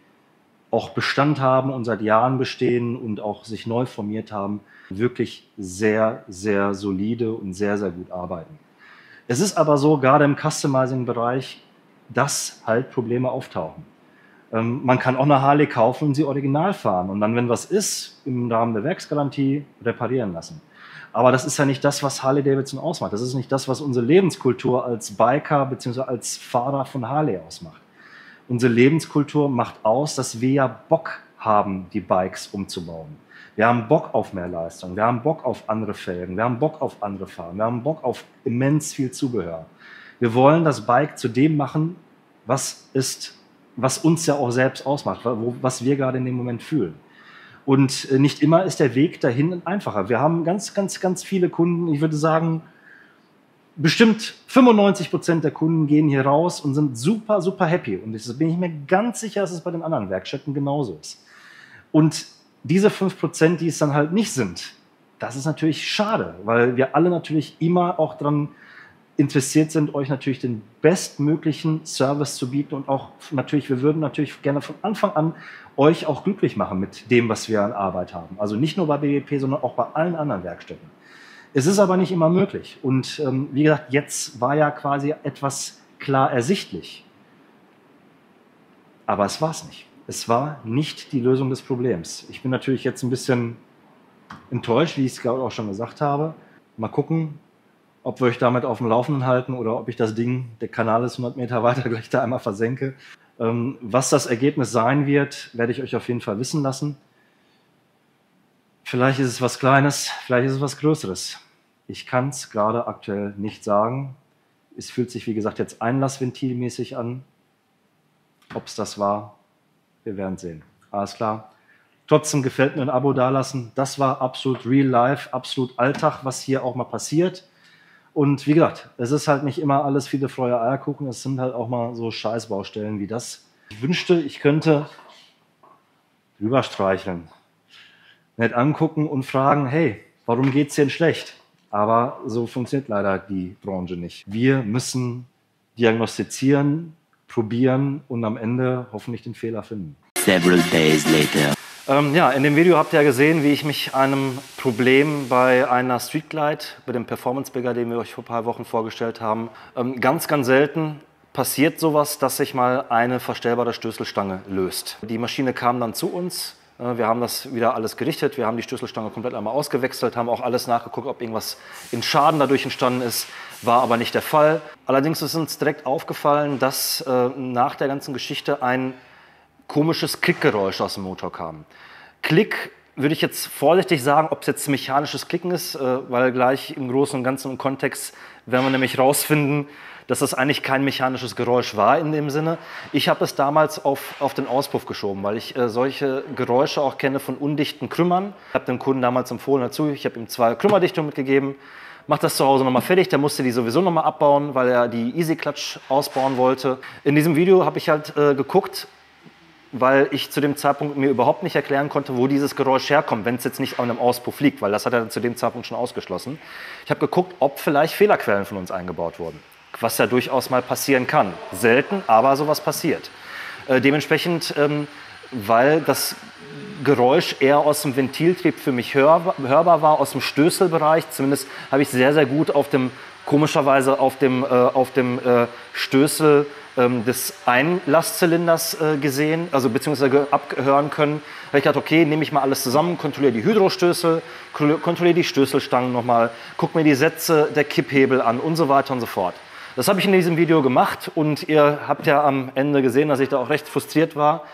auch Bestand haben und seit Jahren bestehen und auch sich neu formiert haben, wirklich sehr, sehr solide und sehr, sehr gut arbeiten. Es ist aber so, gerade im Customizing-Bereich, dass halt Probleme auftauchen. Man kann auch eine Harley kaufen und sie original fahren und dann, wenn was ist, im Rahmen der Werksgarantie reparieren lassen. Aber das ist ja nicht das, was Harley-Davidson ausmacht. Das ist nicht das, was unsere Lebenskultur als Biker bzw. als Fahrer von Harley ausmacht. Unsere Lebenskultur macht aus, dass wir ja Bock haben, die Bikes umzubauen. Wir haben Bock auf mehr Leistung, wir haben Bock auf andere Felgen, wir haben Bock auf andere Farben, wir haben Bock auf immens viel Zubehör. Wir wollen das Bike zu dem machen, was uns ja auch selbst ausmacht, was wir gerade in dem Moment fühlen. Und nicht immer ist der Weg dahin einfacher. Wir haben ganz, ganz, ganz viele Kunden, ich würde sagen, bestimmt 95% der Kunden gehen hier raus und sind super, super happy. Und das bin ich mir ganz sicher, dass es bei den anderen Werkstätten genauso ist. Und diese 5%, die es dann halt nicht sind, das ist natürlich schade, weil wir alle natürlich immer auch daran interessiert sind, euch natürlich den bestmöglichen Service zu bieten und auch natürlich, wir würden natürlich gerne von Anfang an euch auch glücklich machen mit dem, was wir an Arbeit haben. Also nicht nur bei BWP, sondern auch bei allen anderen Werkstätten. Es ist aber nicht immer möglich. Und wie gesagt, jetzt war ja quasi etwas klar ersichtlich. Aber es war es nicht. Es war nicht die Lösung des Problems. Ich bin natürlich jetzt ein bisschen enttäuscht, wie ich es gerade auch schon gesagt habe. Mal gucken, ob wir euch damit auf dem Laufenden halten oder ob ich das Ding, der Kanal ist 100 Meter weiter, gleich da einmal versenke. Was das Ergebnis sein wird, werde ich euch auf jeden Fall wissen lassen. Vielleicht ist es was Kleines, vielleicht ist es was Größeres. Ich kann es gerade aktuell nicht sagen. Es fühlt sich, wie gesagt, jetzt einlassventilmäßig an. Ob es das war, wir werden sehen. Alles klar. Trotzdem gefällt mir ein Abo dalassen. Das war absolut real life, absolut Alltag, was hier auch mal passiert. Und wie gesagt, es ist halt nicht immer alles Friede, Freude, Eierkuchen. Es sind halt auch mal so Scheißbaustellen wie das. Ich wünschte, ich könnte drüber streicheln, nett angucken und fragen, hey, warum geht's denn schlecht? Aber so funktioniert leider die Branche nicht. Wir müssen diagnostizieren, probieren und am Ende hoffentlich den Fehler finden. Several days later. Ja, in dem Video habt ihr ja gesehen, wie ich mich einem Problem bei einer Street Glide, bei dem Performance Bigger, den wir euch vor ein paar Wochen vorgestellt haben, ganz, ganz selten passiert sowas, dass sich mal eine verstellbare Stößelstange löst. Die Maschine kam dann zu uns. Wir haben das wieder alles gerichtet, wir haben die Stößelstange komplett einmal ausgewechselt, haben auch alles nachgeguckt, ob irgendwas in Schaden dadurch entstanden ist, war aber nicht der Fall. Allerdings ist uns direkt aufgefallen, dass nach der ganzen Geschichte ein komisches Klickgeräusch aus dem Motor kam. Klick würde ich jetzt vorsichtig sagen, ob es jetzt mechanisches Klicken ist, weil gleich im Großen und Ganzen im Kontext werden wir nämlich rausfinden, dass das eigentlich kein mechanisches Geräusch war in dem Sinne. Ich habe es damals auf den Auspuff geschoben, weil ich solche Geräusche auch kenne von undichten Krümmern. Ich habe dem Kunden damals empfohlen dazu, ich habe ihm 2 Krümmerdichtungen mitgegeben, macht das zu Hause nochmal fertig, der musste die sowieso nochmal abbauen, weil er die Easy Clutch ausbauen wollte. In diesem Video habe ich halt geguckt, weil ich zu dem Zeitpunkt mir überhaupt nicht erklären konnte, wo dieses Geräusch herkommt, wenn es jetzt nicht an einem Auspuff liegt, weil das hat er zu dem Zeitpunkt schon ausgeschlossen. Ich habe geguckt, ob vielleicht Fehlerquellen von uns eingebaut wurden, was ja durchaus mal passieren kann. Selten, aber sowas passiert. Dementsprechend, weil das Geräusch eher aus dem Ventiltrieb für mich hörbar war, aus dem Stößelbereich, zumindest habe ich sehr, sehr gut komischerweise auf dem Stößel des Einlasszylinders gesehen, also beziehungsweise abhören können. Da habe ich gedacht, okay, nehme ich mal alles zusammen, kontrolliere die Hydrostößel, kontrolliere die Stößelstangen nochmal, gucke mir die Sätze der Kipphebel an und so weiter und so fort. Das habe ich in diesem Video gemacht und ihr habt ja am Ende gesehen, dass ich da auch recht frustriert war,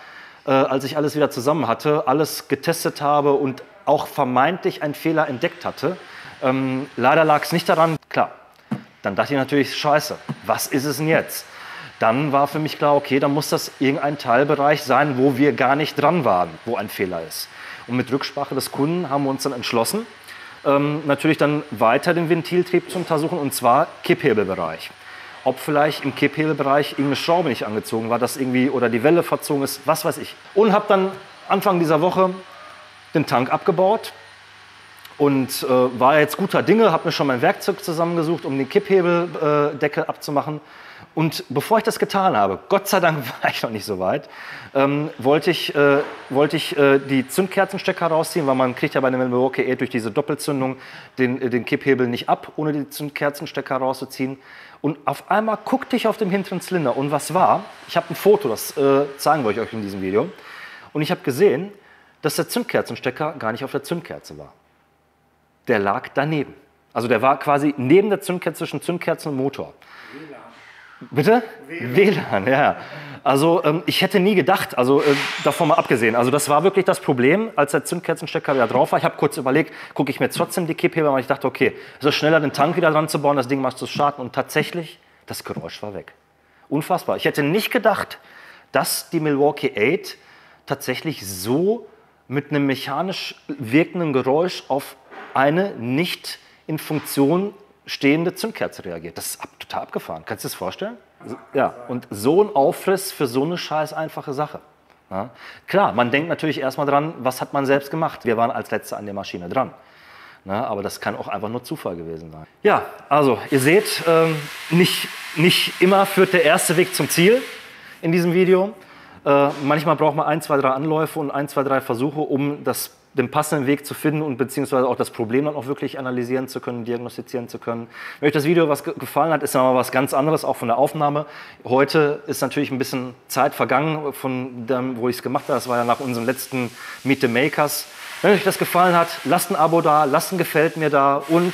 als ich alles wieder zusammen hatte, alles getestet habe und auch vermeintlich einen Fehler entdeckt hatte. Leider lag es nicht daran, klar. Dann dachte ich natürlich, scheiße, was ist es denn jetzt? Dann war für mich klar, okay, dann muss das irgendein Teilbereich sein, wo wir gar nicht dran waren, wo ein Fehler ist. Und mit Rücksprache des Kunden haben wir uns dann entschlossen, natürlich dann weiter den Ventiltrieb zu untersuchen, und zwar Kipphebelbereich. Ob vielleicht im Kipphebelbereich irgendeine Schraube nicht angezogen war, dass irgendwie oder die Welle verzogen ist, was weiß ich. Und habe dann Anfang dieser Woche den Tank abgebaut und war jetzt guter Dinge, habe mir schon mein Werkzeug zusammengesucht, um den Kipphebeldeckel abzumachen. Und bevor ich das getan habe, Gott sei Dank war ich noch nicht so weit, wollte ich die Zündkerzenstecker rausziehen, weil man kriegt ja bei einem Milwaukee 8 durch diese Doppelzündung den Kipphebel nicht ab, ohne die Zündkerzenstecker rauszuziehen. Und auf einmal guckte ich auf dem hinteren Zylinder und was war? Ich habe ein Foto, das zeigen wir euch in diesem Video. Und ich habe gesehen, dass der Zündkerzenstecker gar nicht auf der Zündkerze war. Der lag daneben. Also der war quasi neben der Zündkerze, zwischen Zündkerzen und Motor. WLAN. Bitte? WLAN, ja. Also ich hätte nie gedacht, also davon mal abgesehen, also das war wirklich das Problem, als der Zündkerzenstecker wieder drauf war. Ich habe kurz überlegt, gucke ich mir jetzt trotzdem die Kipphebel, weil ich dachte, okay, es ist schneller, den Tank wieder dran zu bauen, das Ding mal zu starten, und tatsächlich, das Geräusch war weg. Unfassbar. Ich hätte nicht gedacht, dass die Milwaukee 8 tatsächlich so mit einem mechanisch wirkenden Geräusch auf eine nicht in Funktion stehende Zündkerze reagiert. Das ist total abgefahren. Kannst du dir das vorstellen? Ja, und so ein Aufriss für so eine scheiß einfache Sache. Ja. Klar, man denkt natürlich erstmal dran, was hat man selbst gemacht? Wir waren als Letzte an der Maschine dran. Na, aber das kann auch einfach nur Zufall gewesen sein. Ja, also ihr seht, nicht immer führt der erste Weg zum Ziel in diesem Video. Manchmal braucht man 1, 2, 3 Anläufe und 1, 2, 3 Versuche, um den passenden Weg zu finden und beziehungsweise auch das Problem dann auch wirklich analysieren zu können, diagnostizieren zu können. Wenn euch das Video gefallen hat, ist dann mal was ganz anderes, auch von der Aufnahme. Heute ist natürlich ein bisschen Zeit vergangen, von dem, wo ich es gemacht habe. Das war ja nach unserem letzten Meet the Makers. Wenn euch das gefallen hat, lasst ein Abo da, lasst ein Gefällt mir da und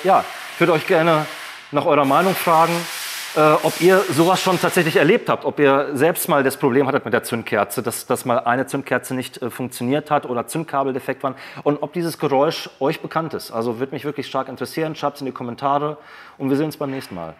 ja, ich würde euch gerne nach eurer Meinung fragen. ob ihr sowas schon tatsächlich erlebt habt, ob ihr selbst mal das Problem hattet mit der Zündkerze, dass mal eine Zündkerze nicht funktioniert hat oder Zündkabel defekt waren und ob dieses Geräusch euch bekannt ist. Also würde mich wirklich stark interessieren. Schreibt es in die Kommentare und wir sehen uns beim nächsten Mal.